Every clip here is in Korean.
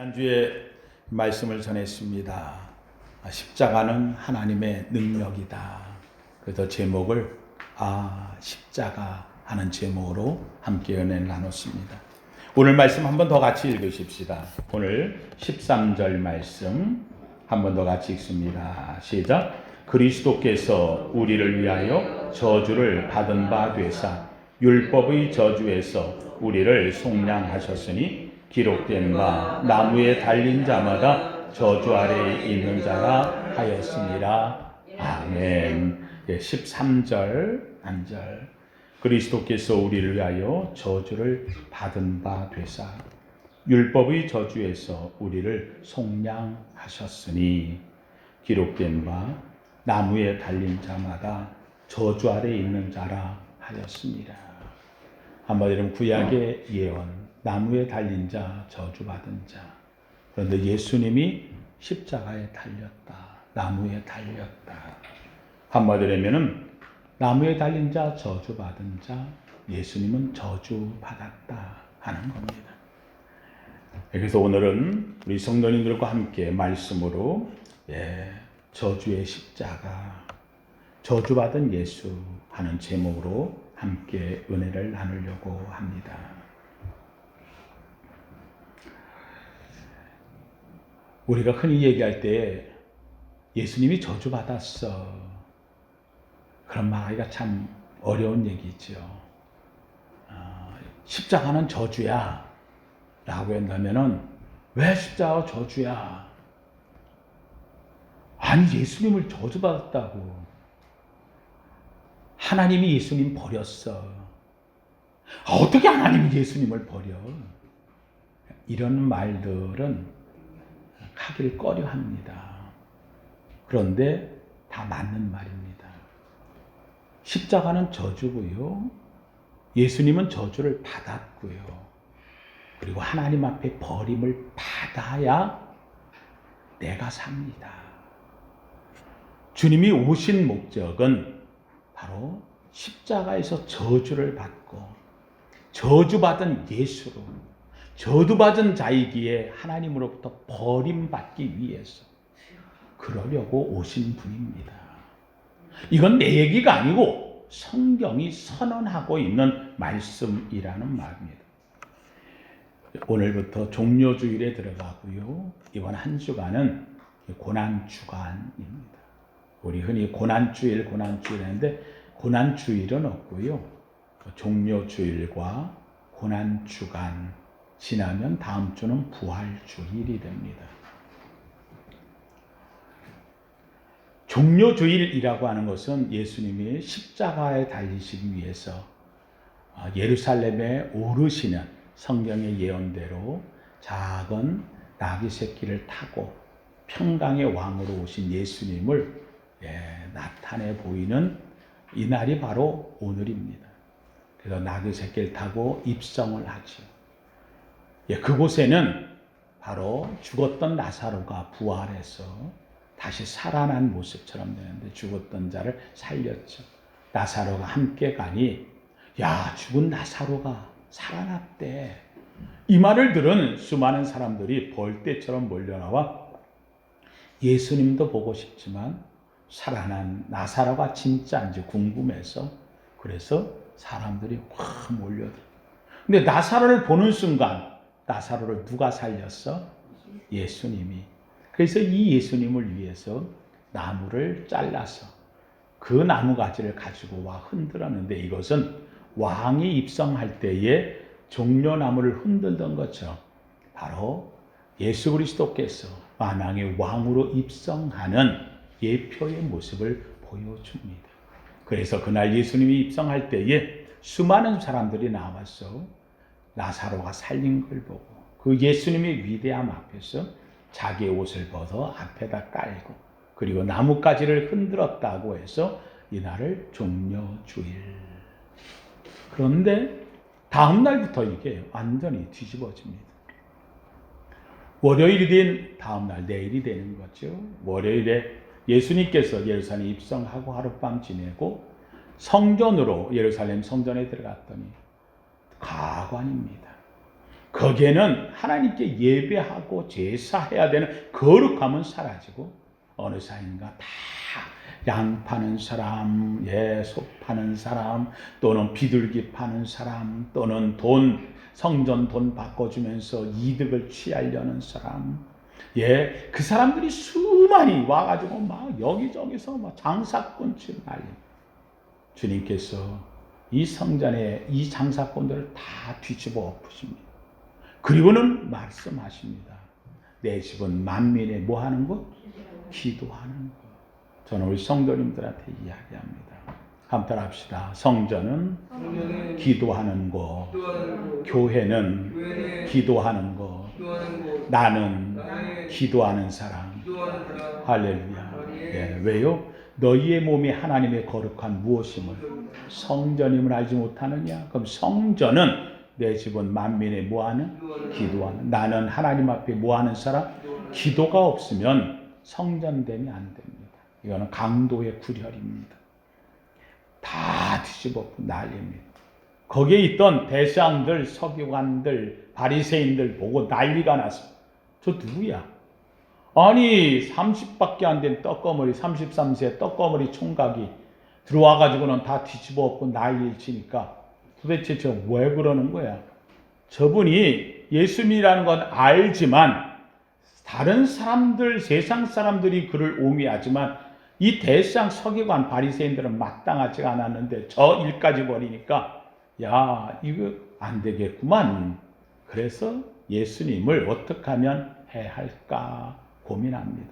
지난주에 말씀을 전했습니다. 십자가는 하나님의 능력이다. 그래서 제목을 십자가 하는 제목으로 함께 은혜를 나눴습니다. 오늘 말씀 한 번 더 같이 읽으십시다. 오늘 13절 말씀 한 번 더 같이 읽습니다. 시작. 그리스도께서 우리를 위하여 저주를 받은 바 되사 율법의 저주에서 우리를 속량하셨으니 기록된 바 나무에 달린 자마다 저주 아래에 있는 자라 하였습니다. 아멘. 13절 안절. 그리스도께서 우리를 위하여 저주를 받은 바 되사 율법의 저주에서 우리를 속량하셨으니 기록된 바 나무에 달린 자마다 저주 아래에 있는 자라 하였습니다. 한마디로 구약의 예언, 나무에 달린 자, 저주받은 자. 그런데 예수님이 십자가에 달렸다. 나무에 달렸다. 한마디로 하면은 나무에 달린 자, 저주받은 자, 예수님은 저주받았다 하는 겁니다. 그래서 오늘은 우리 성도님들과 함께 말씀으로 저주의 십자가, 저주받은 예수 하는 제목으로 함께 은혜를 나누려고 합니다. 우리가 흔히 얘기할 때 예수님이 저주받았어. 그런 말하기가 참 어려운 얘기죠. 십자가는 저주야 라고 한다면은 왜 십자가가 저주야? 아니 예수님을 저주받았다고. 하나님이 예수님 버렸어. 어떻게 하나님이 예수님을 버려? 이런 말들은 하길 꺼려합니다. 그런데 다 맞는 말입니다. 십자가는 저주고요. 예수님은 저주를 받았고요. 그리고 하나님 앞에 버림을 받아야 내가 삽니다. 주님이 오신 목적은 바로 십자가에서 저주를 받고 저주받은 예수로 저주받은 자이기에 하나님으로부터 버림받기 위해서 그러려고 오신 분입니다. 이건 내 얘기가 아니고 성경이 선언하고 있는 말씀이라는 말입니다. 오늘부터 종료주일에 들어가고요. 이번 한 주간은 고난주간입니다. 우리 흔히 고난주일 하는데 고난주일은 없고요. 종료주일과 고난주간 지나면 다음 주는 부활주일이 됩니다. 종료주일이라고 하는 것은 예수님이 십자가에 달리시기 위해서 예루살렘에 오르시는 성경의 예언대로 작은 나귀 새끼를 타고 평강의 왕으로 오신 예수님을 나타내 보이는 이 날이 바로 오늘입니다. 그래서 나귀 새끼를 타고 입성을 하죠. 그곳에는 바로 죽었던 나사로가 부활해서 다시 살아난 모습처럼 되는데 죽었던 자를 살렸죠. 나사로가 함께 가니 죽은 나사로가 살아났대. 이 말을 들은 수많은 사람들이 벌떼처럼 몰려나와 예수님도 보고 싶지만 살아난 나사로가 진짜인지 궁금해서 그래서 사람들이 확 몰려들어. 근데 나사로를 보는 순간 나사로를 누가 살렸어? 예수님이. 그래서 이 예수님을 위해서 나무를 잘라서 그 나무가지를 가지고 와 흔들었는데 이것은 왕이 입성할 때에 종려나무를 흔들던 것처럼 바로 예수 그리스도께서 만왕의 왕으로 입성하는 예표의 모습을 보여줍니다. 그래서 그날 예수님이 입성할 때에 수많은 사람들이 나와서 나사로가 살린 걸 보고 그 예수님의 위대함 앞에서 자기의 옷을 벗어 앞에다 깔고 그리고 나뭇가지를 흔들었다고 해서 이날을 종려주일. 그런데 다음 날부터 이게 완전히 뒤집어집니다. 월요일이 된 다음 날 내일이 되는 거죠. 월요일에 예수님께서 예루살렘에 입성하고 하룻밤 지내고 성전으로 예루살렘 성전에 들어갔더니 가관입니다. 거기에는 하나님께 예배하고 제사해야 되는 거룩함은 사라지고 어느 사이인가 다 양 파는 사람, 소 파는 사람, 또는 비둘기 파는 사람, 또는 성전 돈 바꿔주면서 이득을 취하려는 사람, 그 사람들이 수많이 와가지고 막 여기저기서 막 장사꾼처럼 난리. 주님께서 이 성전에 이 장사꾼들을 다 뒤집어 엎으십니다. 그리고는 말씀하십니다. 내 집은 만민에 뭐 하는 것? 기도하는 것. 저는 우리 성도님들한테 이야기합니다. 한번 합시다. 성전은 기도하는 것, 교회는 기도하는 것, 나는 기도하는 사람. 할렐루야. 왜요? 너희의 몸이 하나님의 거룩한 무엇임을 성전임을 알지 못하느냐? 그럼 성전은 내 집은 만민에 뭐하는? 기도하는. 나는 하나님 앞에 뭐하는 사람? 기도가 없으면 성전됨이 안 됩니다. 이거는 강도의 구렬입니다. 다 뒤집어 난리입니다. 거기에 있던 대장들, 서기관들, 바리새인들 보고 난리가 났습니다. 저 누구야? 아니 30밖에 안 된 떡거머리, 33세 떡거머리 총각이 들어와가지고는 다 뒤집어 엎고 난리를 치니까 도대체 저 왜 그러는 거야? 저분이 예수님이라는 건 알지만 다른 사람들, 세상 사람들이 그를 옹호하지만 이 대상 서기관 바리새인들은 마땅하지가 않았는데 저 일까지 버리니까 야 이거 안 되겠구만. 그래서 예수님을 어떻게 하면 해야 할까 고민합니다.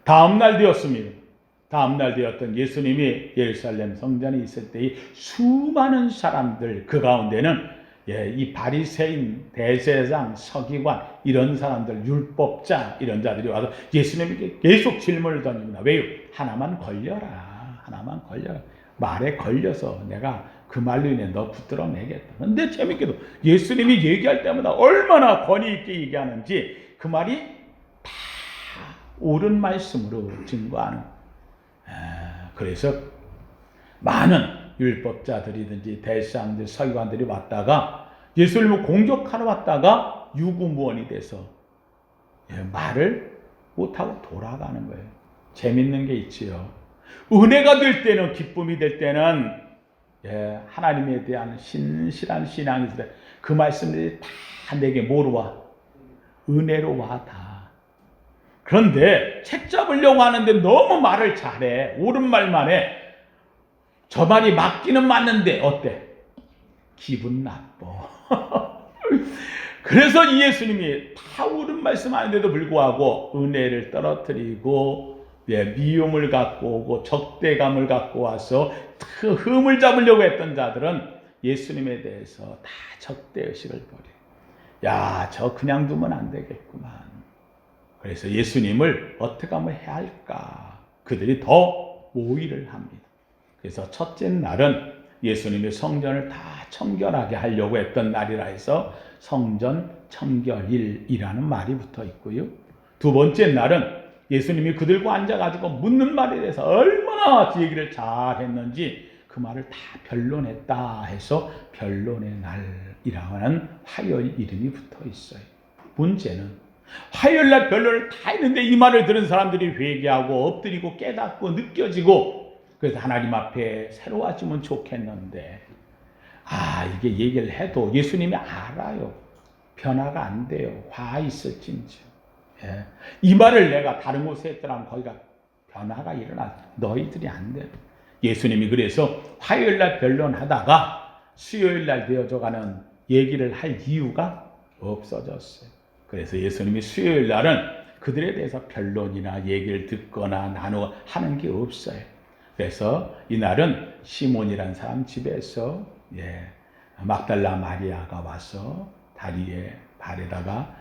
다음날 되었습니다. 다음날 되었던 예수님이 예루살렘 성전에 있을 때의 수많은 사람들, 그 가운데는 이 바리새인, 대제사장, 서기관 이런 사람들, 율법자 이런 자들이 와서 예수님에게 계속 질문을 던집니다. 왜요? 하나만 걸려라. 하나만 걸려라. 말에 걸려서 내가 그 말로 인해 너 붙들어 내겠다. 근데 재밌게도 예수님이 얘기할 때마다 얼마나 권위 있게 얘기하는지 그 말이 다 옳은 말씀으로 증거하는. 그래서 많은 율법자들이든지 대제사장들, 서기관들이 왔다가 예수님을 공격하러 왔다가 유구무원이 돼서 말을 못하고 돌아가는 거예요. 재밌는 게 있지요. 은혜가 될 때는, 기쁨이 될 때는 하나님에 대한 신실한 신앙이 있을 때 그 말씀들이 다 내게 뭐로 와? 은혜로 와 다. 그런데 책 잡으려고 하는데 너무 말을 잘해. 옳은 말만 해. 저 말이 맞기는 맞는데 어때? 기분 나빠. 그래서 이 예수님이 다 옳은 말씀하는데도 불구하고 은혜를 떨어뜨리고 미움을 갖고 오고 적대감을 갖고 와서 그 흠을 잡으려고 했던 자들은 예수님에 대해서 다 적대의식을 버려요. 야, 저 그냥 두면 안 되겠구만. 그래서 예수님을 어떻게 하면 해야 할까? 그들이 더 모의를 합니다. 그래서 첫째 날은 예수님이 성전을 다 청결하게 하려고 했던 날이라 해서 성전 청결일이라는 말이 붙어 있고요. 두 번째 날은 예수님이 그들과 앉아가지고 묻는 말에 대해서 얼마나 얘기를 잘했는지 그 말을 다 변론했다 해서 변론의 날이라고 하는 화요일 이름이 붙어 있어요. 문제는 화요일날 변론을 다 했는데 이 말을 들은 사람들이 회개하고 엎드리고 깨닫고 느껴지고 그래서 하나님 앞에 새로워지면 좋겠는데 이게 얘기를 해도 예수님이 알아요. 변화가 안 돼요. 화 있을진지. 이 말을 내가 다른 곳에 했더라면 거기가 변화가 일어나. 너희들이 안 돼. 예수님이 그래서 화요일날 변론하다가 수요일날 되어져가는 얘기를 할 이유가 없어졌어요. 그래서 예수님이 수요일날은 그들에 대해서 변론이나 얘기를 듣거나 나누어 하는 게 없어요. 그래서 이날은 시몬이라는 사람 집에서 막달라 마리아가 와서 다리에 발에다가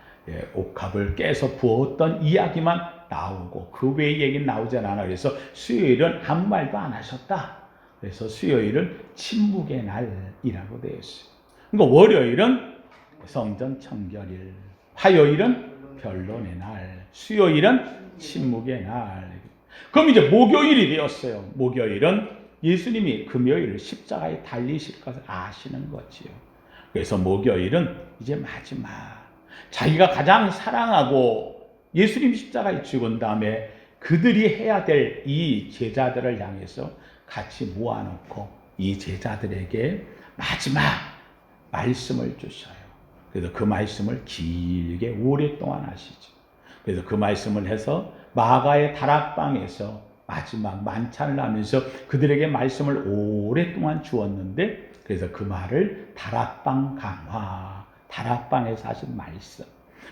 옥합을 깨서 부었던 이야기만 나오고 그 외의 얘기는 나오지 않아. 그래서 수요일은 아무 말도 안 하셨다. 그래서 수요일은 침묵의 날이라고 되어 있어요. 그러니까 월요일은 성전 청결일, 화요일은 변론의 날, 수요일은 침묵의 날. 그럼 이제 목요일이 되었어요. 목요일은 예수님이 금요일 십자가에 달리실 것을 아시는 거지요. 그래서 목요일은 이제 마지막, 자기가 가장 사랑하고 예수님 십자가에 죽은 다음에 그들이 해야 될 이 제자들을 향해서 같이 모아놓고 이 제자들에게 마지막 말씀을 주셔요. 그래서 그 말씀을 길게 오랫동안 하시죠. 그래서 그 말씀을 해서 마가의 다락방에서 마지막 만찬을 하면서 그들에게 말씀을 오랫동안 주었는데, 그래서 그 말을 다락방 강화, 다락방에서 하신 말씀.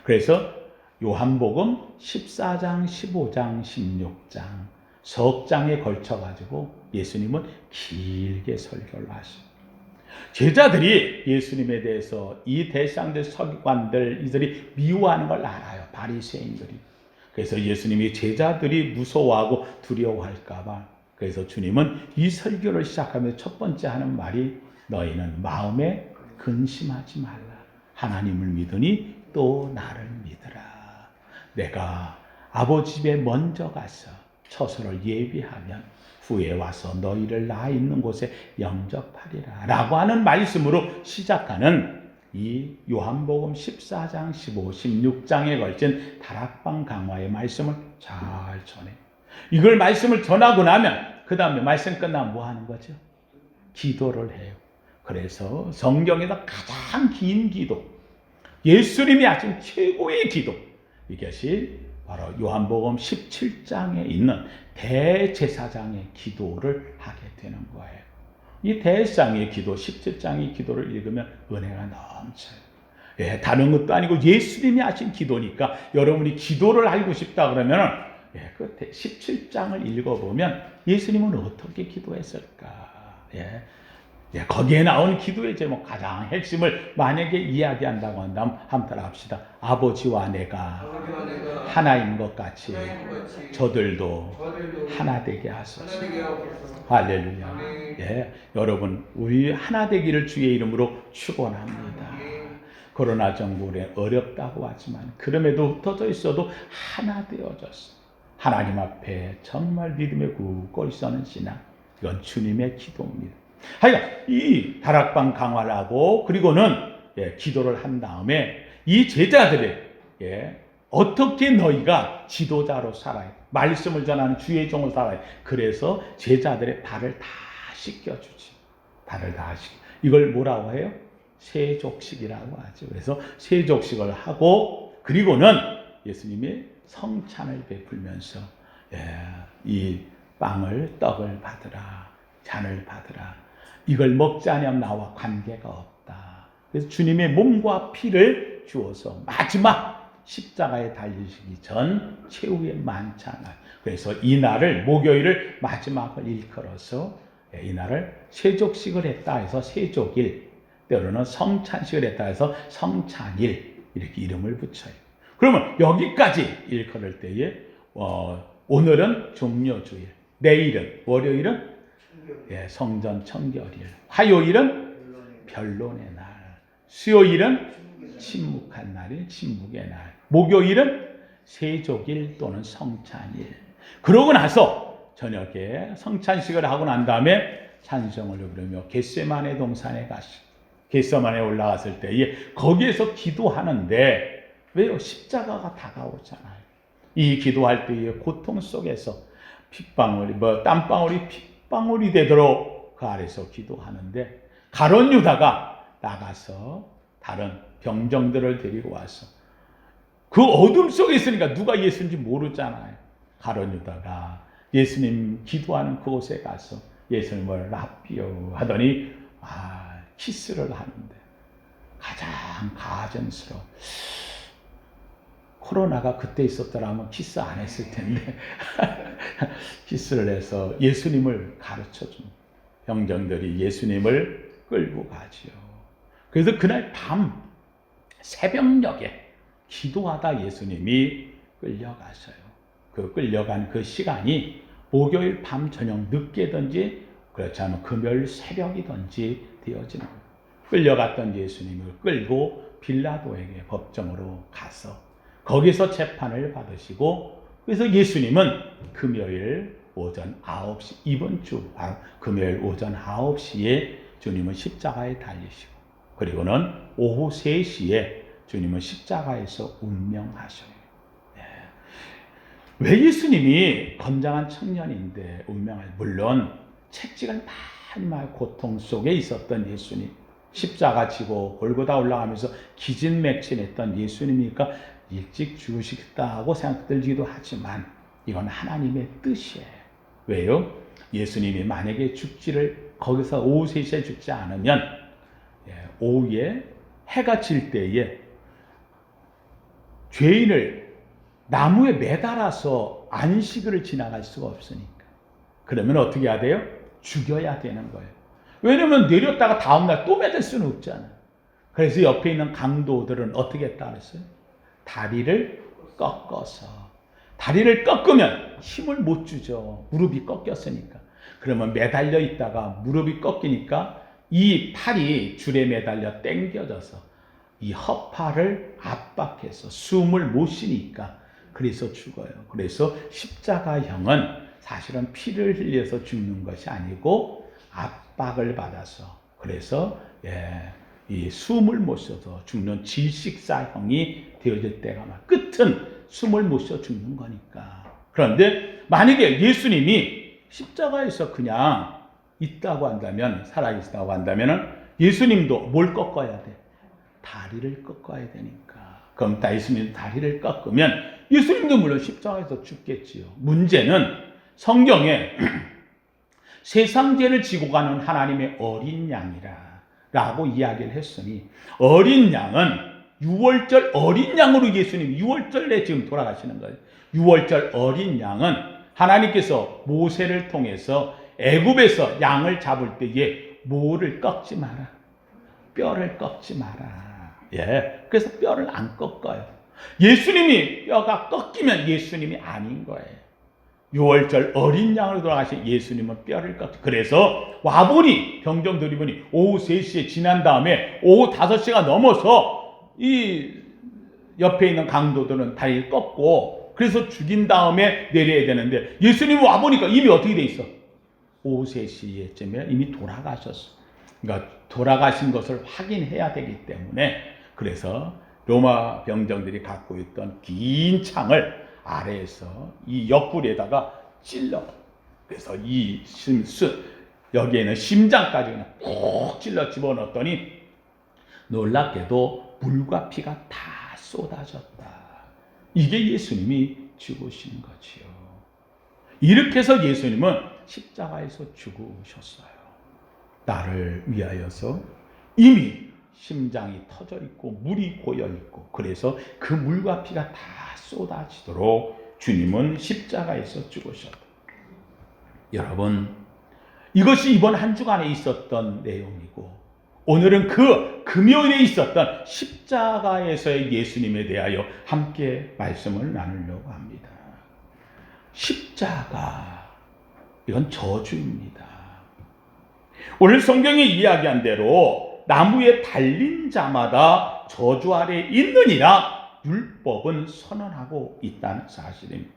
그래서 요한복음 14장, 15장, 16장 석 장에 걸쳐가지고 예수님은 길게 설교를 하십니다. 제자들이 예수님에 대해서 이 대상들, 서기관들, 이들이 미워하는 걸 알아요. 바리새인들이. 그래서 예수님이 제자들이 무서워하고 두려워할까 봐, 그래서 주님은 이 설교를 시작하면서 첫 번째 하는 말이 너희는 마음에 근심하지 말라. 하나님을 믿으니 또 나를 믿으라. 내가 아버지 집에 먼저 가서 처소를 예비하면 후에 와서 너희를 나 있는 곳에 영접하리라 라고 하는 말씀으로 시작하는 이 요한복음 14장, 15, 16장에 걸친 다락방 강화의 말씀을 잘 전해. 이걸 말씀을 전하고 나면 그 다음에 말씀 끝나면 뭐 하는 거죠? 기도를 해요. 그래서 성경에서 가장 긴 기도, 예수님이 하신 최고의 기도, 이것이 바로 요한복음 17장에 있는 대제사장의 기도를 하게 되는 거예요. 이 대제사장의 기도, 17장의 기도를 읽으면 은혜가 넘쳐요. 예, 다른 것도 아니고 예수님이 하신 기도니까 여러분이 기도를 알고 싶다 그러면 그 17장을 읽어보면 예수님은 어떻게 기도했을까? 거기에 나온 기도의 제목, 가장 핵심을 만약에 이야기한다고 한다면 한번 따라합시다. 아버지와 내가 하나인 것 같이 저들도 하나 되게 하소서. 할렐루야. 여러분, 우리 하나 되기를 주의 이름으로 축원합니다. 코로나 정부에 어렵다고 하지만 그럼에도 흩어져 있어도 하나 되어졌어. 하나님 앞에 정말 믿음에 굳고 서는 신앙, 이건 주님의 기도입니다. 하여간 이 다락방 강화를 하고 그리고는 기도를 한 다음에 이 제자들이 어떻게 너희가 지도자로 살아야, 말씀을 전하는 주의 종으로 살아야, 그래서 제자들의 발을 다 씻겨주지. 발을 다 씻겨. 이걸 뭐라고 해요? 세족식이라고 하죠. 그래서 세족식을 하고 그리고는 예수님이 성찬을 베풀면서 이 빵을, 떡을 받으라, 잔을 받으라. 이걸 먹지 않으면 나와 관계가 없다. 그래서 주님의 몸과 피를 주어서 마지막 십자가에 달리시기 전 최후의 만찬을, 그래서 이 날을, 목요일을 마지막을 일컬어서 이 날을 세족식을 했다 해서 세족일, 때로는 성찬식을 했다 해서 성찬일, 이렇게 이름을 붙여요. 그러면 여기까지 일컬을 때에 오늘은 종료주일, 내일은, 월요일은 성전 청결일, 화요일은 변론의 날, 수요일은 침묵한 날인 침묵의 날, 목요일은 세족일 또는 성찬일. 그러고 나서 저녁에 성찬식을 하고 난 다음에 찬송을 부르며 겟세마네 동산에 겟세마네에 올라갔을 때에 거기에서 기도하는데, 왜요? 십자가가 다가오잖아요. 이 기도할 때의 고통 속에서 핏방울이, 땀방울이 핏방울이 되도록 그 아래서 기도하는데, 가룟 유다가 나가서 다른 병정들을 데리고 와서 그 어둠 속에 있으니까 누가 예수인지 모르잖아요. 가룟 유다가 예수님 기도하는 그곳에 가서 예수님을 라삐요 하더니 키스를 하는데, 가장 가증스러워. 코로나가 그때 있었더라면 키스 안 했을 텐데 키스를 해서 예수님을 가르쳐준 병정들이 예수님을 끌고 가지요. 그래서 그날 밤 새벽녘에 기도하다 예수님이 끌려가서요. 그 끌려간 그 시간이 목요일 밤 저녁 늦게든지 그렇지 않으면 금요일 새벽이든지 되어지는 거예요. 끌려갔던 예수님을 끌고 빌라도에게 법정으로 가서 거기서 재판을 받으시고, 그래서 예수님은 금요일 오전 9시, 이번 주 바로 금요일 오전 9시에 주님은 십자가에 달리시고, 그리고는 오후 3시에 주님은 십자가에서 운명하셔요. 왜 예수님이 건장한 청년인데 운명을, 물론 채찍을 많이 고통 속에 있었던 예수님, 십자가 지고 골고다 올라가면서 기진맥진했던 예수님이니까 일찍 죽으시겠다고 생각들기도 하지만 이건 하나님의 뜻이에요. 왜요? 예수님이 만약에 죽지를 거기서 오후 3시에 죽지 않으면 오후에 해가 질 때에 죄인을 나무에 매달아서 안식일을 지나갈 수가 없으니까. 그러면 어떻게 해야 돼요? 죽여야 되는 거예요. 왜냐면 내렸다가 다음날 또 매달 수는 없잖아요. 그래서 옆에 있는 강도들은 어떻게 했다 그랬어요? 다리를 꺾어서. 다리를 꺾으면 힘을 못 주죠. 무릎이 꺾였으니까. 그러면 매달려 있다가 무릎이 꺾이니까 이 팔이 줄에 매달려 당겨져서 이 허파를 압박해서 숨을 못 쉬니까 그래서 죽어요. 그래서 십자가형은 사실은 피를 흘려서 죽는 것이 아니고 압박을 받아서, 그래서 이 숨을 못 쉬어서 죽는 질식사형이 되어질 때가 막, 끝은 숨을 못 쉬어 죽는 거니까. 그런데 만약에 예수님이 십자가에서 그냥 있다고 한다면, 살아계시다고 한다면 예수님도 뭘 꺾어야 돼? 다리를 꺾어야 되니까. 그럼 예수님 다리를 꺾으면 예수님도 물론 십자가에서 죽겠지요. 문제는 성경에 세상 죄를 지고 가는 하나님의 어린 양이라 라고 이야기를 했으니, 어린 양은 유월절 어린 양으로 예수님 6월절에 지금 돌아가시는 거예요. 6월절 어린 양은 하나님께서 모세를 통해서 애굽에서 양을 잡을 때에 뭐를 꺾지 마라, 뼈를 꺾지 마라. 그래서 뼈를 안 꺾어요. 예수님이 뼈가 꺾이면 예수님이 아닌 거예요. 6월절 어린 양으로 돌아가신 예수님은 뼈를 꺾죠. 그래서 와보니, 병정들이 보니 오후 3시에 지난 다음에 오후 5시가 넘어서 이 옆에 있는 강도들은 다리를 꺾고 그래서 죽인 다음에 내려야 되는데, 예수님이 와보니까 이미 어떻게 돼 있어? 오후 3시쯤에 이미 돌아가셨어. 그러니까 돌아가신 것을 확인해야 되기 때문에, 그래서 로마 병정들이 갖고 있던 긴 창을 아래에서 이 옆구리에다가 찔러, 그래서 이 여기에는 심장까지 그냥 푹 찔러 집어넣었더니 놀랍게도 물과 피가 다 쏟아졌다. 이게 예수님이 죽으신 거지요. 이렇게 해서 예수님은 십자가에서 죽으셨어요. 나를 위하여서. 이미 심장이 터져 있고 물이 고여 있고, 그래서 그 물과 피가 다 쏟아지도록 주님은 십자가에서 죽으셨다. 여러분, 이것이 이번 한 주간에 있었던 내용이고, 오늘은 그 금요일에 있었던 십자가에서의 예수님에 대하여 함께 말씀을 나누려고 합니다. 십자가, 이건 저주입니다. 오늘 성경이 이야기한 대로 나무에 달린 자마다 저주 아래 있느니라 율법은 선언하고 있다는 사실입니다.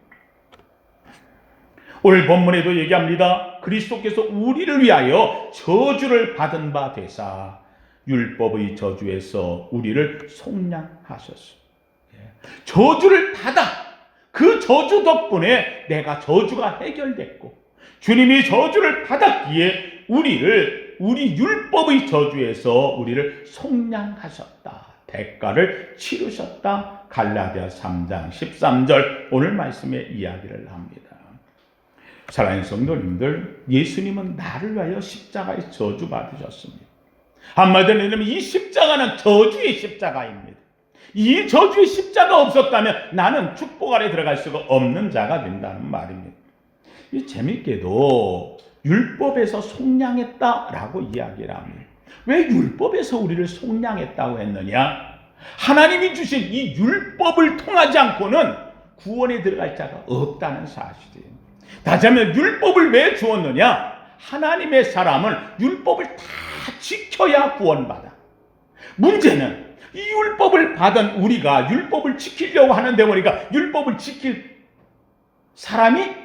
오늘 본문에도 얘기합니다. 그리스도께서 우리를 위하여 저주를 받은 바 되사 율법의 저주에서 우리를 속량하셨소. 저주를 받아, 그 저주 덕분에 내가 저주가 해결됐고, 주님이 저주를 받았기에 우리 율법의 저주에서 우리를 속량하셨다. 대가를 치르셨다. 갈라디아 3장 13절 오늘 말씀의 이야기를 합니다. 사랑하는 성도님들, 예수님은 나를 위하여 십자가에 저주받으셨습니다. 한마디로 얘기하면 이 십자가는 저주의 십자가입니다. 이 저주의 십자가 없었다면 나는 축복 아래 들어갈 수가 없는 자가 된다는 말입니다. 재밌게도 율법에서 속량했다라고 이야기를 합니다. 왜 율법에서 우리를 속량했다고 했느냐? 하나님이 주신 이 율법을 통하지 않고는 구원에 들어갈 자가 없다는 사실이에요. 다시 한번 율법을 왜 주었느냐? 하나님의 사람은 율법을 다 지켜야 구원받아. 문제는 이 율법을 받은 우리가 율법을 지키려고 하는데 보니까 율법을 지킬 사람이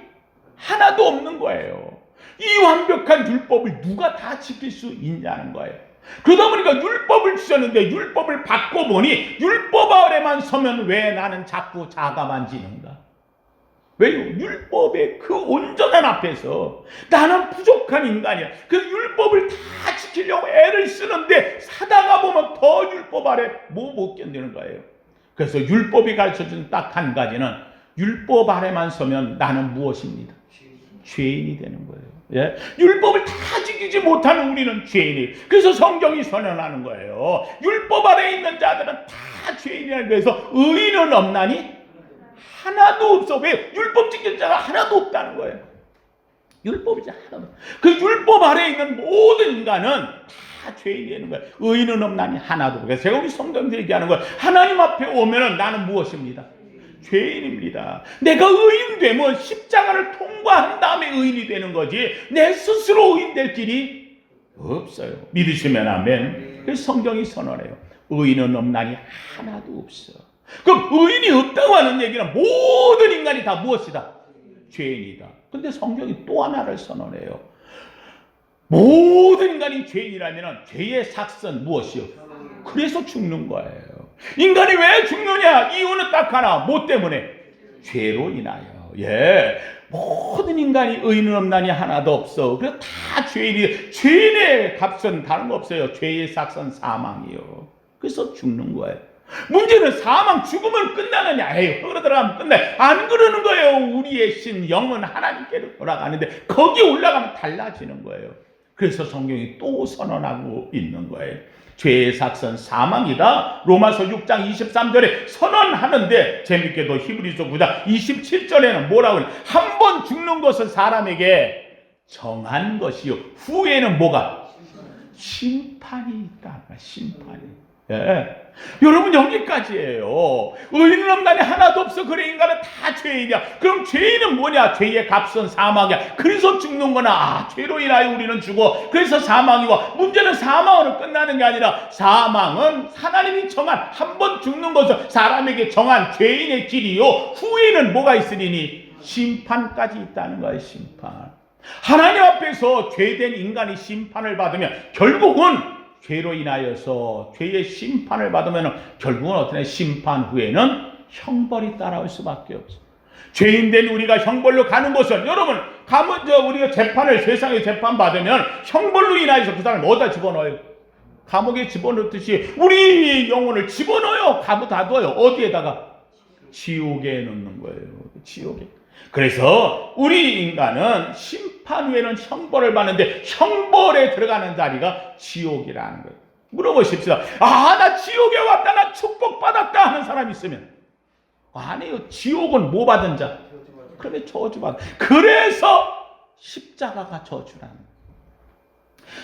하나도 없는 거예요. 이 완벽한 율법을 누가 다 지킬 수 있냐는 거예요. 그러다 보니까 율법을 주셨는데 율법을 받고 보니 율법 아래만 서면 왜 나는 자꾸 자가만 지는가? 왜요? 율법의 그 온전한 앞에서 나는 부족한 인간이야. 그 율법을 다 지키려고 애를 쓰는데 사다가 보면 더 율법 아래 못 견디는 거예요. 그래서 율법이 가르쳐준 딱 한 가지는 율법 아래만 서면 나는 무엇입니다? 죄인이 되는 거예요. 예? 율법을 다 지키지 못하는 우리는 죄인이. 그래서 성경이 선언하는 거예요. 율법 아래에 있는 자들은 다 죄인이라는 거에서 의인은 없나니? 하나도 없어. 왜? 율법 지키는 자가 하나도 없다는 거예요. 율법이 하나도. 그 율법 아래에 있는 모든 인간은 다 죄인이 되는 거예요. 의인은 없나니 하나도. 그래서 제가 우리 성경에서 얘기하는 거예요. 하나님 앞에 오면은 나는 무엇입니다? 죄인입니다. 내가 의인 되면 십자가를 통과한 다음에 의인이 되는 거지 내 스스로 의인 될 길이 없어요. 믿으시면 아멘. 그래서 성경이 선언해요. 의인은 없나니 하나도 없어. 그럼 의인이 없다고 하는 얘기는 모든 인간이 다 무엇이다? 죄인이다. 근데 성경이 또 하나를 선언해요. 모든 인간이 죄인이라면 죄의 삭선 무엇이요? 그래서 죽는 거예요. 인간이 왜 죽느냐? 이유는 딱 하나. 뭐 때문에? 죄로 인하여. 예. 모든 인간이 의인은 없나니 하나도 없어. 그래서 다 죄인이. 죄인의 값은 다른 거 없어요. 죄의 삭선 사망이요. 그래서 죽는 거예요. 문제는 사망, 죽으면 끝나느냐? 에이, 흙으로 들어가면 끝나요. 안 그러는 거예요. 우리의 신, 영은 하나님께로 돌아가는데 거기 올라가면 달라지는 거예요. 그래서 성경이 또 선언하고 있는 거예요. 죄의 삭선 사망이다. 로마서 6장 23절에 선언하는데 재밌게도 히브리서 9장 27절에는 뭐라고 해요? 한 번 죽는 것은 사람에게 정한 것이요. 후에는 뭐가? 심판이 있다. 심판이. 예. 여러분 여기까지예요. 의인은 없나니 하나도 없어. 그래 인간은 다 죄인이야. 그럼 죄인은 뭐냐? 죄의 값은 사망이야. 그래서 죽는 거나 죄로 인하여 우리는 죽어. 그래서 사망이고 문제는 사망으로 끝나는 게 아니라 사망은 하나님이 정한 한 번 죽는 것은 사람에게 정한 죄인의 길이요. 후에는 뭐가 있으리니 심판까지 있다는 거예요. 심판. 하나님 앞에서 죄된 인간이 심판을 받으면 결국은 죄로 인하여서 죄의 심판을 받으면 결국은 어떤 심판 후에는 형벌이 따라올 수밖에 없어요. 죄인된 우리가 형벌로 가는 것은 여러분 가면 우리가 재판을 세상에 재판 받으면 형벌로 인하여서 그 사람을 어디다 집어넣어요? 감옥에 집어넣듯이 우리 영혼을 집어넣어요. 가둬요. 어디에다가? 지옥에 넣는 거예요. 지옥에. 그래서 우리 인간은 심판 후에는 형벌을 받는데 형벌에 들어가는 자리가 지옥이라는 거예요. 물어보십시오. 나 지옥에 왔다. 나 축복받았다 하는 사람 있으면 아니요. 지옥은 뭐 받은 자? 그러면 저주받은. 그래서 십자가가 저주라는 거예요.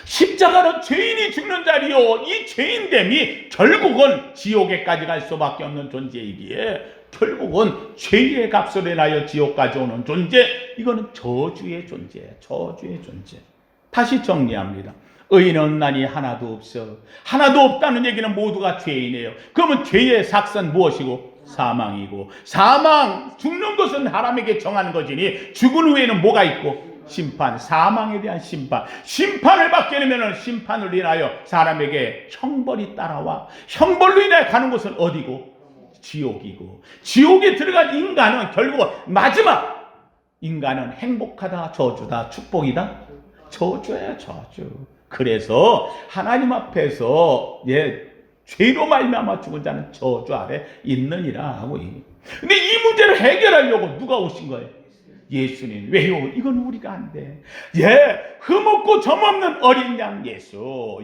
십자가는 죄인이 죽는 자리요. 이 죄인됨이 결국은 지옥에까지 갈 수밖에 없는 존재이기에 결국은 죄의 값을 인하여 지옥까지 오는 존재. 이거는 저주의 존재예요. 저주의 존재. 다시 정리합니다. 의인은 없나니 하나도 없어. 하나도 없다는 얘기는 모두가 죄인이에요. 그러면 죄의 삭선 무엇이고? 사망이고. 사망, 죽는 것은 하나님에게 정하는 것이니 죽은 후에는 뭐가 있고? 심판, 사망에 대한 심판. 심판을 받게 되면 심판을 인하여 사람에게 형벌이 따라와. 형벌로 인하여 가는 것은 어디고? 지옥이고. 지옥에 들어간 인간은 결국은 마지막 인간은 행복하다, 저주다, 축복이다, 저주야, 저주. 그래서 하나님 앞에서 죄로 말미암아 죽은 자는 저주 아래 있느니라 하고. 근데 이 문제를 해결하려고 누가 오신 거예요? 예수님. 왜요? 이건 우리가 안 돼. 흠없고 점없는 어린 양 예수.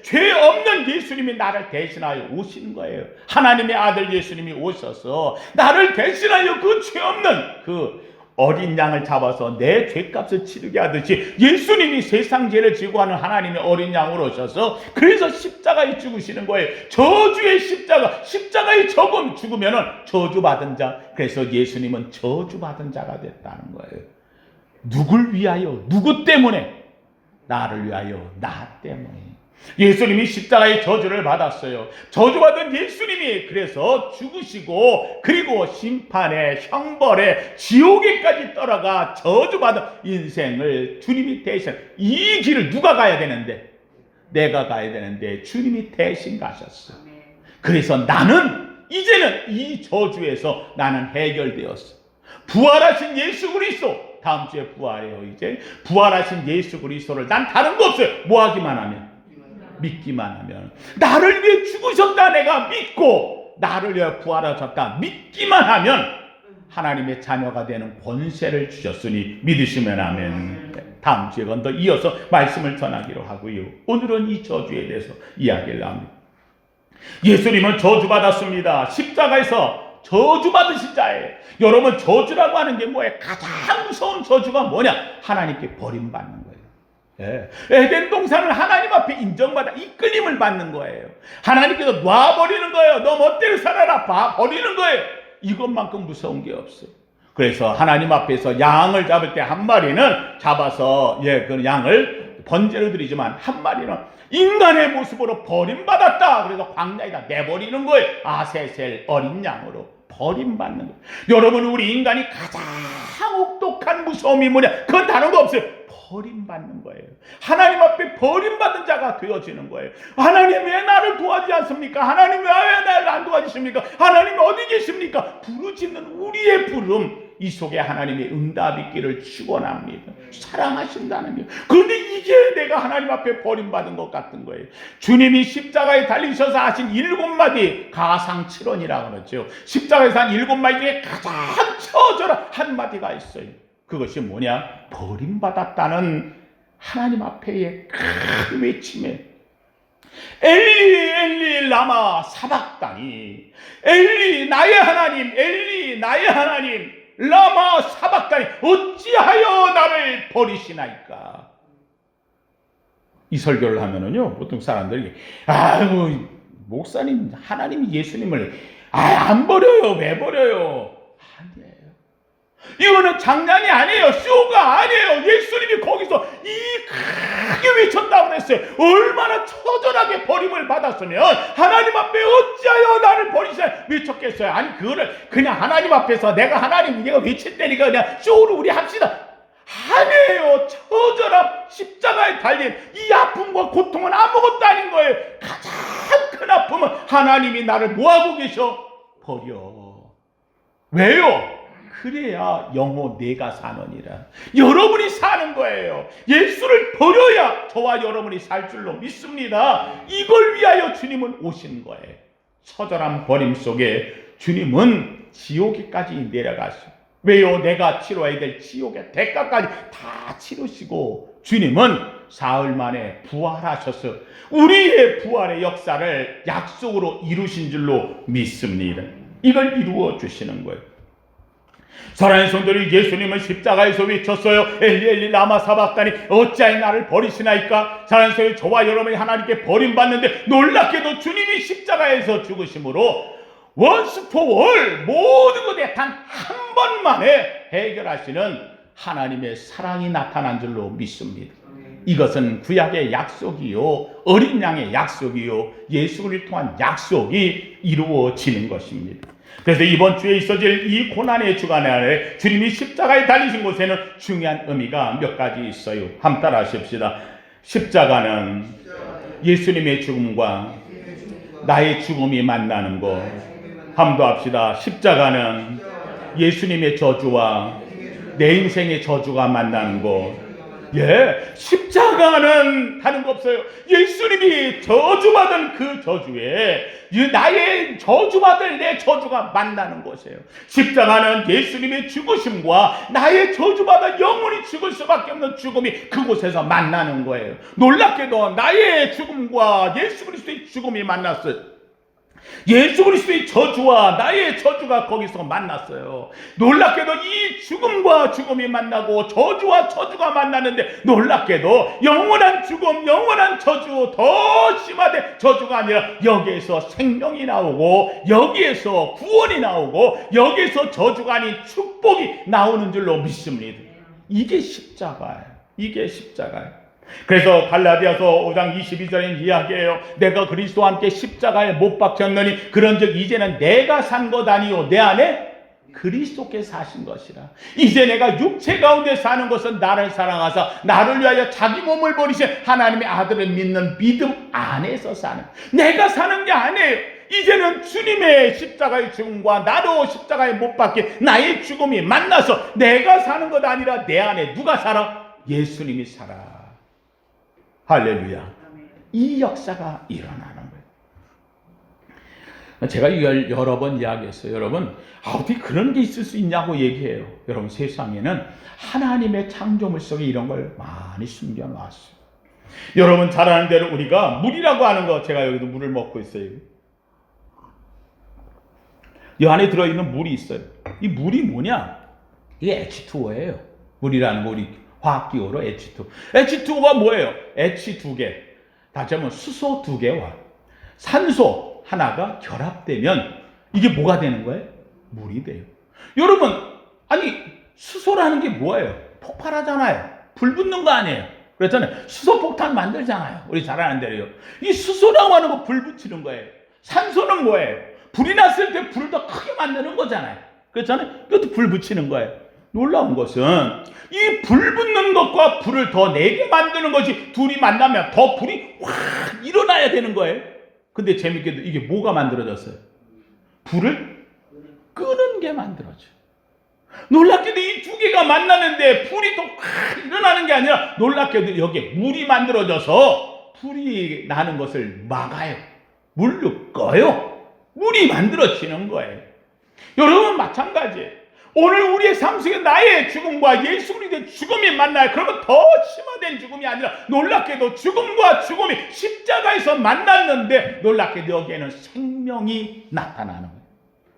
죄 없는 예수님이 나를 대신하여 오신 거예요. 하나님의 아들 예수님이 오셔서 나를 대신하여 그 죄 없는 그 어린 양을 잡아서 내 죄값을 치르게 하듯이 예수님이 세상 죄를 지고 하는 하나님의 어린 양으로 오셔서 그래서 십자가에 죽으시는 거예요. 저주의 십자가. 십자가에 죽으면은 저주받은 자. 그래서 예수님은 저주받은 자가 됐다는 거예요. 누굴 위하여? 누구 때문에? 나를 위하여. 나 때문에. 예수님이 십자가의 저주를 받았어요. 저주받은 예수님이 그래서 죽으시고 그리고 심판에 형벌에 지옥에까지 떨어가 저주받은 인생을 주님이 대신 이 길을 누가 가야 되는데? 내가 가야 되는데 주님이 대신 가셨어. 그래서 나는 이제는 이 저주에서 나는 해결되었어. 부활하신 예수 그리스도, 다음 주에 부활해요. 이제 부활하신 예수 그리스도를 난 다른 거 없어요. 뭐 하기만 하면, 믿기만 하면, 나를 위해 죽으셨다 내가 믿고 나를 위해 부활하셨다 믿기만 하면 하나님의 자녀가 되는 권세를 주셨으니 믿으시면 아멘. 다음 주에 건 더 이어서 말씀을 전하기로 하고요. 오늘은 이 저주에 대해서 이야기를 합니다. 예수님은 저주받았습니다. 십자가에서 저주받으신 자예요. 여러분, 저주라고 하는 게 뭐예요? 가장 무서운 저주가 뭐냐? 하나님께 버림받는 거예요. 예. 에덴 동산을 하나님 앞에 인정받아 이끌림을 받는 거예요. 하나님께서 놔버리는 거예요. 너 멋대로 살아라, 버리는 거예요. 이것만큼 무서운 게 없어요. 그래서 하나님 앞에서 양을 잡을 때 한 마리는 잡아서 그 양을 번제로 드리지만 한 마리는 인간의 모습으로 버림받았다. 그래서 광야에다 내버리는 거예요. 아세셀 어린 양으로 버림받는 거예요. 여러분, 우리 인간이 가장 혹독한 무서움이 뭐냐? 그건 다른 거 없어요. 버림받는 거예요. 하나님 앞에 버림받은 자가 되어지는 거예요. 하나님 왜 나를 도와주지 않습니까? 하나님 왜 나를 안 도와주십니까? 하나님 어디 계십니까? 부르짖는 우리의 부름, 이 속에 하나님의 응답이 있기를 축원합니다. 사랑하신다는 게. 그런데 이게 내가 하나님 앞에 버림받은 것 같은 거예요. 주님이 십자가에 달리셔서 하신 7마디 가상칠언이라고 그러죠. 십자가에서 한 7마디 중에 가장 처절한 한마디가 있어요. 그것이 뭐냐? 버림받았다는 하나님 앞에의 큰 외침에 엘리 엘리 라마 사박다니, 엘리 나의 하나님, 엘리 나의 하나님 라마 사박다니 어찌하여 나를 버리시나이까. 이 설교를 하면은요, 보통 사람들이 아유 목사님, 하나님이 예수님을 안 버려요. 왜 버려요? 아니에요. 이거는 장난이 아니에요. 쇼가 아니에요. 예수님이 거기서 크게 외쳤다고 했어요. 얼마나 처절하게 버림을 받았으면 하나님 앞에 어찌하여 나를 버리시나 외쳤겠어요. 아니, 그거를 그냥 하나님 앞에서 내가 하나님 내가 외칠 때니까 그냥 쇼로 우리 합시다. 아니에요. 처절한 십자가에 달린 이 아픔과 고통은 아무것도 아닌 거예요. 가장 큰 아픔은 하나님이 나를 뭐하고 계셔? 버려. 왜요? 그래야 영호 내가 사느니라. 여러분이 사는 거예요. 예수를 버려야 저와 여러분이 살 줄로 믿습니다. 이걸 위하여 주님은 오신 거예요. 처절한 버림 속에 주님은 지옥에까지 내려가시고, 왜요? 내가 치러야 될 지옥의 대가까지 다 치르시고 주님은 사흘 만에 부활하셔서 우리의 부활의 역사를 약속으로 이루신 줄로 믿습니다. 이걸 이루어 주시는 거예요. 사랑하는 성도들, 예수님은 십자가에서 외쳤어요. 엘리 엘리 라마 사박다니 어찌하여 나를 버리시나이까. 사랑하는 성도들, 저와 여러분이 하나님께 버림받는데 놀랍게도 주님이 십자가에서 죽으심으로 once for all 모든 것에 단 한 번만에 해결하시는 하나님의 사랑이 나타난 줄로 믿습니다. 이것은 구약의 약속이요, 어린 양의 약속이요, 예수를 통한 약속이 이루어지는 것입니다. 그래서 이번 주에 있어질 이 고난의 주간 안에 주님이 십자가에 달리신 곳에는 중요한 의미가 몇 가지 있어요. 함 따라 하십시다. 십자가는 예수님의 죽음과 나의 죽음이 만나는 것. 함도 합시다. 십자가는 예수님의 저주와 내 인생의 저주가 만나는 것. 십자가는 다른 거 없어요. 예수님이 저주받은 그 저주에 나의 저주받을 내 저주가 만나는 것이에요. 십자가는 예수님의 죽으심과 나의 저주받아 영원히 죽을 수밖에 없는 죽음이 그곳에서 만나는 거예요. 놀랍게도 나의 죽음과 예수 그리스도의 죽음이 만났어요. 예수 그리스도의 저주와 나의 저주가 거기서 만났어요. 놀랍게도 이 죽음과 죽음이 만나고 저주와 저주가 만났는데, 놀랍게도 영원한 죽음, 영원한 저주, 더 심하게 저주가 아니라 여기에서 생명이 나오고 여기에서 구원이 나오고 여기에서 저주가 아닌 축복이 나오는 줄로 믿습니다. 이게 십자가예요. 이게 십자가예요. 그래서 갈라디아서 5장 22절에 이야기해요. 내가 그리스도와 함께 십자가에 못 박혔느니 그런즉 이제는 내가 산 것 아니요 내 안에 그리스도께서 사신 것이라. 이제 내가 육체 가운데 사는 것은 나를 사랑하사 나를 위하여 자기 몸을 버리신 하나님의 아들을 믿는 믿음 안에서 사는, 내가 사는 게 아니에요. 이제는 주님의 십자가의 죽음과 나도 십자가에 못 박힌 나의 죽음이 만나서 내가 사는 것 아니라 내 안에 누가 살아? 예수님이 살아. 할렐루야. 이 역사가 일어나는 거예요. 제가 이걸 여러 번 이야기했어요. 여러분, 어떻게 그런 게 있을 수 있냐고 얘기해요. 여러분, 세상에는 하나님의 창조물 속에 이런 걸 많이 숨겨놨어요. 여러분 잘 아는 대로 우리가 물이라고 하는 거, 제가 여기도 물을 먹고 있어요. 이 안에 들어있는 물이 있어요. 이 물이 뭐냐? 이게 H2O예요. 물이라는 거 우리 화학기호로 H2O. H2O가 뭐예요? H 2개. 다시 한번 수소 2개와 산소 하나가 결합되면 이게 뭐가 되는 거예요? 물이 돼요. 여러분, 아니 수소라는 게 뭐예요? 폭발하잖아요. 불 붙는 거 아니에요. 그렇잖아요. 수소 폭탄 만들잖아요. 우리 잘 아는 대로요. 이 수소라고 하는 거 불 붙이는 거예요. 산소는 뭐예요? 불이 났을 때 불을 더 크게 만드는 거잖아요. 그렇잖아요. 그것도 불 붙이는 거예요. 놀라운 것은 이 불 붙는 것과 불을 더 내게 만드는 것이 둘이 만나면 더 불이 확 일어나야 되는 거예요. 근데 재밌게도 이게 뭐가 만들어졌어요? 불을 끄는 게 만들어져요. 놀랍게도 이 두 개가 만나는데 불이 또 확 일어나는 게 아니라 놀랍게도 여기에 물이 만들어져서 불이 나는 것을 막아요. 물로 꺼요. 물이 만들어지는 거예요. 여러분 마찬가지예요. 오늘 우리의 삶 속에 나의 죽음과 예수 그리스도의 죽음이 만나요. 그러면 더 심화된 죽음이 아니라 놀랍게도 죽음과 죽음이 십자가에서 만났는데 놀랍게도 여기에는 생명이 나타나는 거예요.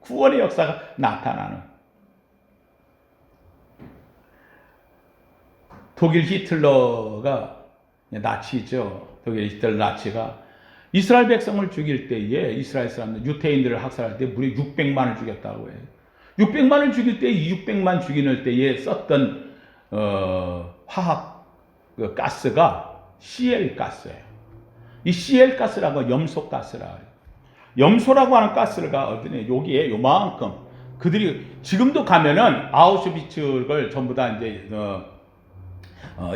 구원의 역사가 나타나는 거예요. 독일 히틀러가, 나치죠. 독일 히틀러 나치가 이스라엘 백성을 죽일 때에, 이스라엘 사람들 유태인들을 학살할 때 무려 600만을 죽였다고 해요. 600만을 죽일 때, 이 600만 죽이는 때에 썼던 화학 가스가 CL 가스예요. 이 CL 가스라고 염소 가스라 해요. 염소라고 하는 가스가 어디냐? 여기에 요만큼. 그들이 지금도 가면은 아우슈비츠를 전부 다 이제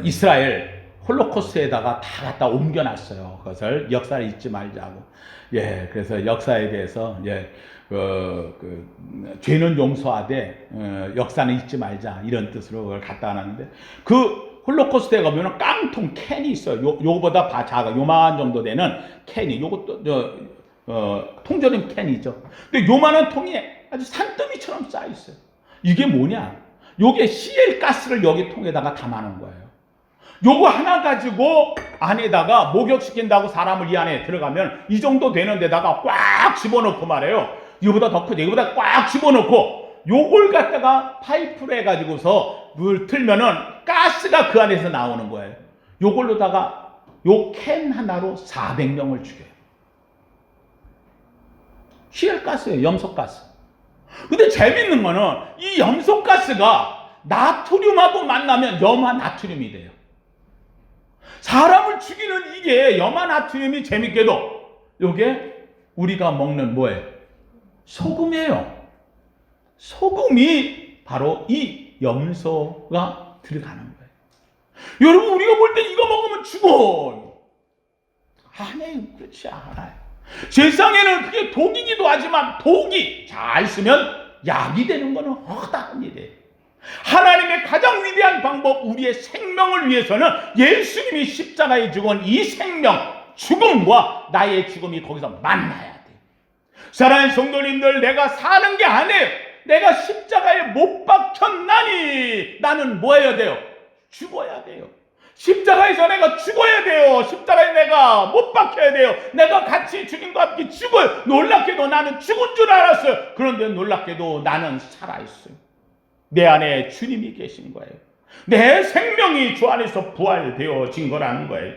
이스라엘 홀로코스트에다가 다 갖다 옮겨놨어요. 그것을 역사를 잊지 말자고. 예, 그래서 역사에 대해서 죄는 용서하되 역사는 잊지 말자 이런 뜻으로 그걸 갖다 놨는데, 그 홀로코스트에 가면은 깡통 캔이 있어요. 요거보다 다 작아, 요만 정도 되는 캔이, 요것도 통조림 캔이죠. 근데 요만한 통이 아주 산더미처럼 쌓여 있어요. 이게 뭐냐? 요게 CL 가스를 여기 통에다가 담아놓은 거예요. 요거 하나 가지고 안에다가 목욕시킨다고 사람을 이 안에 들어가면 이 정도 되는 데다가 꽉 집어넣고 말해요. 이거보다 더 크죠. 이거보다 꽉 집어넣고 요걸 갖다가 파이프로 해가지고서 물 틀면은 가스가 그 안에서 나오는 거예요. 요걸로다가 요 캔 하나로 400명을 죽여요. CL가스예요. 염소가스. 근데 재밌는 거는 이 염소가스가 나트륨하고 만나면 염화나트륨이 돼요. 사람을 죽이는 이게 염화나트륨이 재밌게도 요게 우리가 먹는 뭐예요? 소금이에요. 소금이 바로 이 염소가 들어가는 거예요. 여러분, 우리가 볼 때 이거 먹으면 죽어. 아니, 그렇지 않아요. 세상에는 그게 독이기도 하지만 독이 잘 쓰면 약이 되는 거는 허다한 일이에요. 하나님의 가장 위대한 방법, 우리의 생명을 위해서는 예수님이 십자가에 죽은 이 생명, 죽음과 나의 죽음이 거기서 만나야 돼. 사랑하는 성도님들, 내가 사는 게 아니에요. 내가 십자가에 못 박혔나니 나는 뭐 해야 돼요? 죽어야 돼요. 십자가에서 내가 죽어야 돼요. 십자가에 내가 못 박혀야 돼요. 내가 같이 주님과 함께 죽어요. 놀랍게도 나는 죽은 줄 알았어요. 그런데 놀랍게도 나는 살아있어요. 내 안에 주님이 계신 거예요. 내 생명이 주 안에서 부활되어진 거라는 거예요.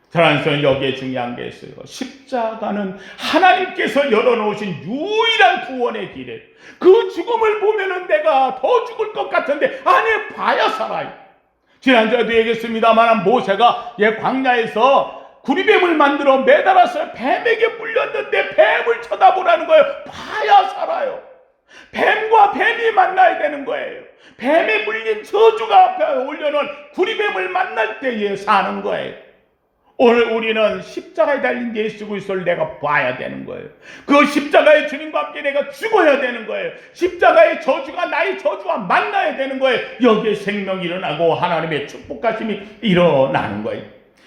사랑하는 성도, 여기에 중요한 게 있어요. 십자가는 하나님께서 열어놓으신 유일한 구원의 길이에요. 그 죽음을 보면은 내가 더 죽을 것 같은데 안에 봐야 살아요. 지난주에도 얘기했습니다만 모세가 광야에서 구리뱀을 만들어 매달아서 뱀에게 물렸는데 뱀을 쳐다보라는 거예요. 봐야 살아요. 뱀과 뱀이 만나야 되는 거예요. 뱀에 물린 저주가 앞에 올려놓은 구리뱀을 만날 때에 사는 거예요. 오늘 우리는 십자가에 달린 예수 그리스도를 내가 봐야 되는 거예요. 그 십자가의 주님과 함께 내가 죽어야 되는 거예요. 십자가의 저주가 나의 저주와 만나야 되는 거예요. 여기에 생명이 일어나고 하나님의 축복하심이 일어나는 거예요.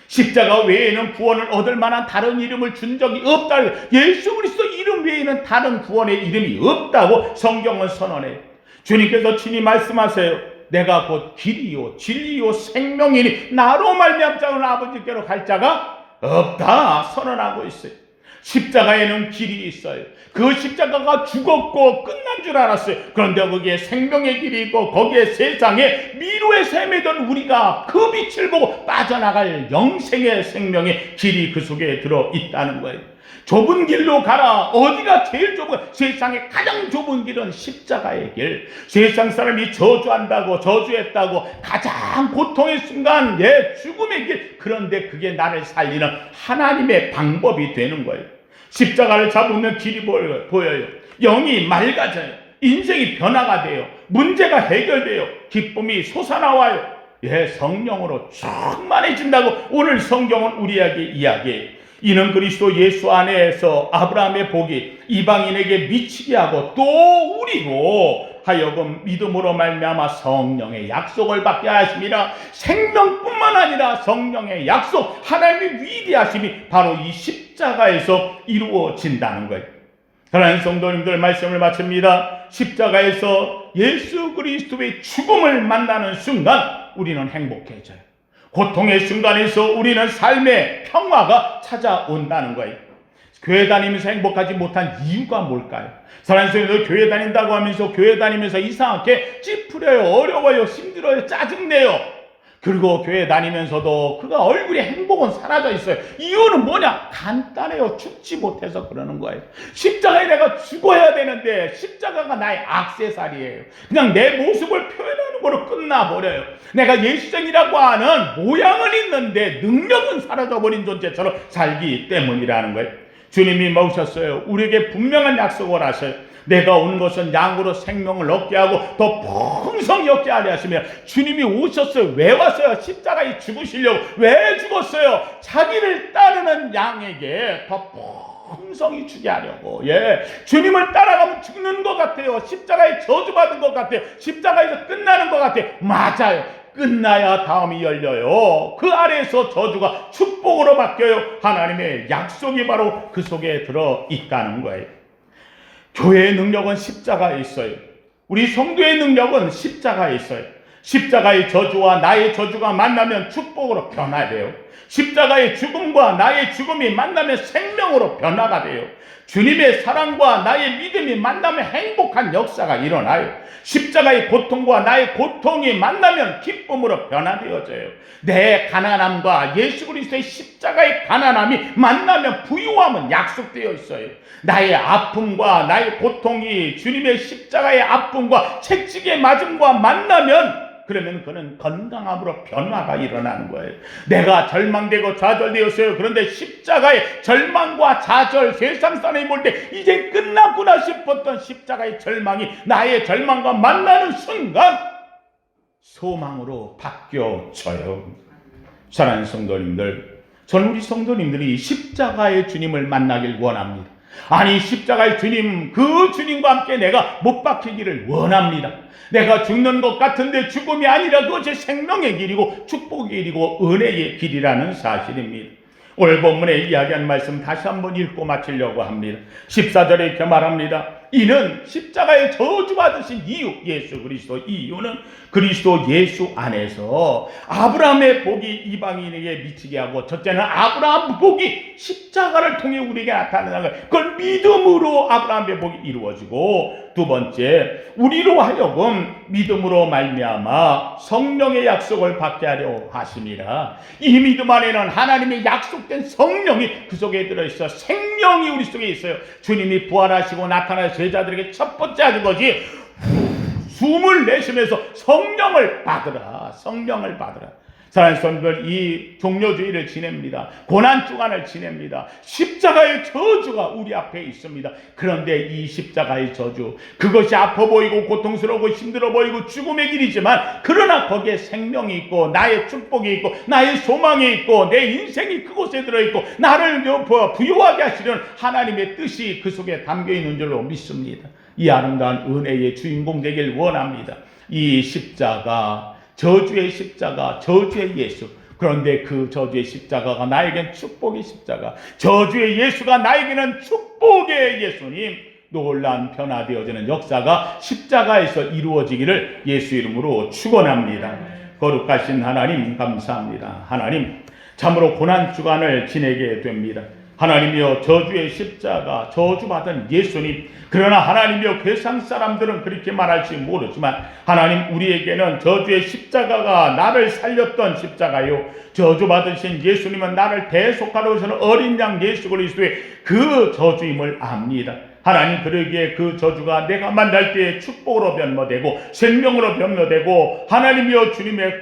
십자가 외에는 구원을 얻을 만한 다른 이름을 준 적이 없다. 예수 그리스도 이름 외에는 다른 구원의 이름이 없다고 성경은 선언해요. 주님께서 친히 말씀하세요. 내가 곧 길이요 진리요 생명이니 나로 말미암자는 아버지께로 갈 자가 없다 선언하고 있어요. 십자가에는 길이 있어요. 그 십자가가 죽었고 끝난 줄 알았어요. 그런데 거기에 생명의 길이 있고 거기에 세상에 미로에서 헤매던 우리가 그 빛을 보고 빠져나갈 영생의 생명의 길이 그 속에 들어있다는 거예요. 좁은 길로 가라. 어디가 제일 좁은? 세상의 가장 좁은 길은 십자가의 길. 세상 사람이 저주한다고 저주했다고 가장 고통의 순간 죽음의 길. 그런데 그게 나를 살리는 하나님의 방법이 되는 거예요. 십자가를 잡으면 길이 보여요. 영이 맑아져요. 인생이 변화가 돼요. 문제가 해결돼요. 기쁨이 솟아나와요. 성령으로 충만해진다고 오늘 성경은 우리에게 이야기해요. 이는 그리스도 예수 안에서 아브라함의 복이 이방인에게 미치게 하고 또 우리로 하여금 믿음으로 말미암아 성령의 약속을 받게 하심이라. 생명뿐만 아니라 성령의 약속, 하나님의 위대하심이 바로 이 십자가에서 이루어진다는 거예요. 사랑하는 성도님들, 말씀을 마칩니다. 십자가에서 예수 그리스도의 죽음을 만나는 순간 우리는 행복해져요. 고통의 순간에서 우리는 삶의 평화가 찾아온다는 거예요. 교회 다니면서 행복하지 못한 이유가 뭘까요? 사랑하는 성도님들, 교회 다닌다고 하면서 교회 다니면서 이상하게 찌푸려요, 어려워요, 힘들어요, 짜증내요. 그리고 교회 다니면서도 그가 얼굴에 행복은 사라져 있어요. 이유는 뭐냐? 간단해요. 죽지 못해서 그러는 거예요. 십자가에 내가 죽어야 되는데 십자가가 나의 액세서리예요. 그냥 내 모습을 표현하는 거로 끝나버려요. 내가 예수쟁이라고 하는 모양은 있는데 능력은 사라져버린 존재처럼 살기 때문이라는 거예요. 주님이 오셨어요. 우리에게 분명한 약속을 하셔요. 내가 온 것은 양으로 생명을 얻게 하고 더 풍성히 얻게 하려 하시며, 주님이 오셨어요. 왜 왔어요? 십자가에 죽으시려고. 왜 죽었어요? 자기를 따르는 양에게 더 풍성히 주게 하려고. 주님을 따라가면 죽는 것 같아요. 십자가에 저주받은 것 같아요. 십자가에서 끝나는 것 같아요. 맞아요. 끝나야 다음이 열려요. 그 아래에서 저주가 축복으로 바뀌어요. 하나님의 약속이 바로 그 속에 들어있다는 거예요. 교회의 능력은 십자가에 있어요. 우리 성도의 능력은 십자가에 있어요. 십자가의 저주와 나의 저주가 만나면 축복으로 변화돼요. 십자가의 죽음과 나의 죽음이 만나면 생명으로 변화가 돼요. 주님의 사랑과 나의 믿음이 만나면 행복한 역사가 일어나요. 십자가의 고통과 나의 고통이 만나면 기쁨으로 변화되어져요. 내 가난함과 예수 그리스도의 십자가의 가난함이 만나면 부유함은 약속되어 있어요. 나의 아픔과 나의 고통이 주님의 십자가의 아픔과 채찍의 맞음과 만나면, 그러면 그는 건강함으로 변화가 일어나는 거예요. 내가 절망되고 좌절되었어요. 그런데 십자가의 절망과 좌절, 세상 사람이 볼 때 이제 끝났구나 싶었던 십자가의 절망이 나의 절망과 만나는 순간 소망으로 바뀌어져요. 사랑하는 성도님들, 저는 우리 성도님들이 십자가의 주님을 만나길 원합니다. 아니, 십자가의 주님, 그 주님과 함께 내가 못 박히기를 원합니다. 내가 죽는 것 같은데 죽음이 아니라 그것이 생명의 길이고 축복의 길이고 은혜의 길이라는 사실입니다. 오늘 본문에 이야기한 말씀 다시 한번 읽고 마치려고 합니다. 14절에 이렇게 말합니다. 이는 십자가에 저주받으신 이유, 예수 그리스도 이유는 그리스도 예수 안에서 아브라함의 복이 이방인에게 미치게 하고, 첫째는 아브라함 복이 십자가를 통해 우리에게 나타나는 거예요. 그걸 믿음으로 아브라함의 복이 이루어지고, 두 번째, 우리로 하여금 믿음으로 말미암아 성령의 약속을 받게 하려 하심이라. 이 믿음 안에는 하나님의 약속된 성령이 그 속에 들어있어. 생명이 우리 속에 있어요. 주님이 부활하시고 나타나 제자들에게 첫 번째 하는 것이 숨을 내쉬면서 성령을 받으라. 성령을 받으라. 사랑하는 성도들, 이 종료주의를 지냅니다. 고난주간을 지냅니다. 십자가의 저주가 우리 앞에 있습니다. 그런데 이 십자가의 저주, 그것이 아파 보이고 고통스러우고 힘들어 보이고 죽음의 길이지만, 그러나 거기에 생명이 있고 나의 축복이 있고 나의 소망이 있고 내 인생이 그곳에 들어있고 나를 부유하게 하시려는 하나님의 뜻이 그 속에 담겨있는 줄로 믿습니다. 이 아름다운 은혜의 주인공 되길 원합니다. 이 십자가, 저주의 십자가, 저주의 예수. 그런데 그 저주의 십자가가 나에겐 축복의 십자가, 저주의 예수가 나에게는 축복의 예수님, 놀라운 변화되어지는 역사가 십자가에서 이루어지기를 예수 이름으로 축원합니다. 거룩하신 하나님 감사합니다. 하나님, 참으로 고난주간을 지내게 됩니다. 하나님이여, 저주의 십자가, 저주받은 예수님, 그러나 하나님이여, 괴상 사람들은 그렇게 말할지 모르지만 하나님, 우리에게는 저주의 십자가가 나를 살렸던 십자가요, 저주받으신 예수님은 나를 대속하러 오시는 어린 양 예수 그리스도의 그 저주임을 압니다. 하나님, 그러기에 그 저주가 내가 만날 때에 축복으로 변모되고 생명으로 변모되고 하나님이여, 주님의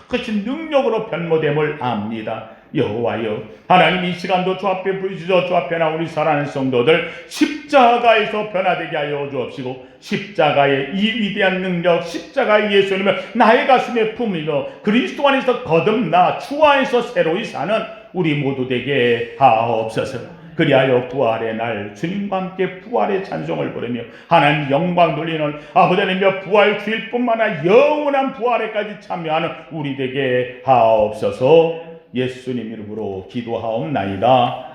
크신 능력으로 변모됨을 압니다. 여호와여, 하나님, 이 시간도 주 앞에 부르짖어 주 앞에 나온 우리 사랑하는 성도들 십자가에서 변화되게 하여 주옵시고, 십자가의 이 위대한 능력, 십자가의 예수님을 나의 가슴에 품으며 그리스도 안에서 거듭나 주 안에서 새로이 사는 우리 모두 되게 하옵소서. 그리하여 부활의 날 주님과 함께 부활의 찬송을 부르며 하나님 영광 돌리는 아버지 하나님의 부활 주일뿐만 아니라 영원한 부활에까지 참여하는 우리 되게 하옵소서. 예수님 이름으로 기도하옵나이다.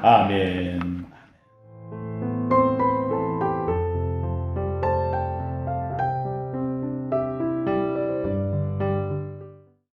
아멘.